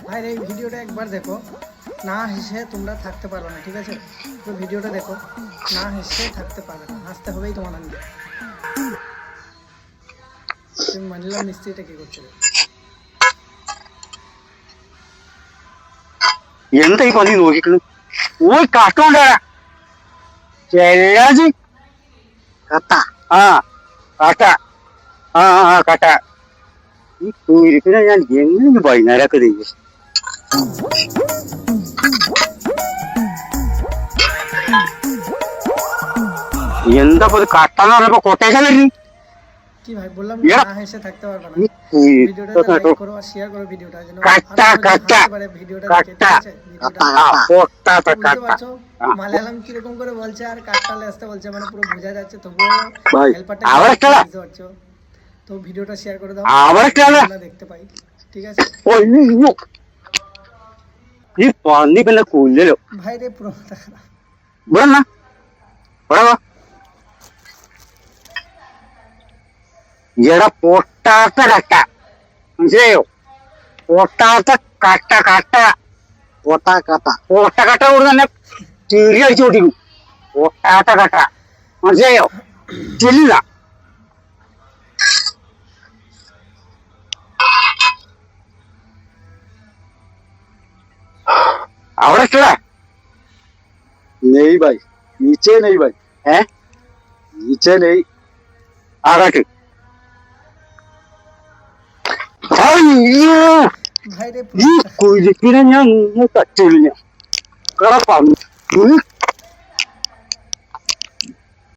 ভাই এই ভিডিওটা একবার দেখো, না হেসে তোমরা থাকতে পারবে না, ঠিক আছে? তো ভিডিওটা দেখো, না হেসে থাকতে পারবে না, হাসতে হবেই তোমাদের। তুমি মানলাম মিস্ত্রিটা কি করছে। എന്താ ഈ പണി നോക്കിക്കുന്നത്? ഓയ് കട്ടോണ്ടാ ചെല്ലാജി കട്ട ആ കട്ട കട്ട ഈ കുരിപ്പിനെ ഞാൻ എങ്ങനെ വൈകുന്നേരമൊക്കെ ചെയ്യും? എന്താ കട്ടെന്ന് പറഞ്ഞപ്പോ കൊട്ടേഷൻ വരുന്നു. কি ভাই বললাম না হেসে থাকতে পারবে না। ভিডিওটা লাইক করো আর শেয়ার করো ভিডিওটা, যেন হাসতে পারে ভিডিওটা দেখে, ঠিক আছে? ভিডিওটা মালায়ালাম কিরকম করে বলছে আর কাট্টালে আসতে বলছে, মানে পুরো বোঝা যাচ্ছে, তবুও হেল্পারটা বুঝতে পারছো। তো ভিডিওটা শেয়ার করে দাও, আমরা দেখতে পাই, ঠিক আছে? ভাই রে পুরো মাথা খারাপ। বল না বড় যেটা പൊട്ടാത്ത കട്ട, മനസ്സിലായോ? പൊട്ടാത്ത കട്ട കട്ട പൊട്ടക്കട്ട കൂടെ തന്നെ തിരി അടിച്ചു പൊട്ടിക്കും. പൊട്ടാത്ത കട്ട, മനസ്സിലായോ? ചെല്ലില്ല. അവിടെ ഇട്ടേ नहीं भाई, नीचे नहीं भाई, ഏ नीचे नहीं। ആകാട്ട്. അയ്യോ ভাই রে ഈ കുരുക്കിനെ ഞാൻ തച്ചില്ല കിടപ്പാ.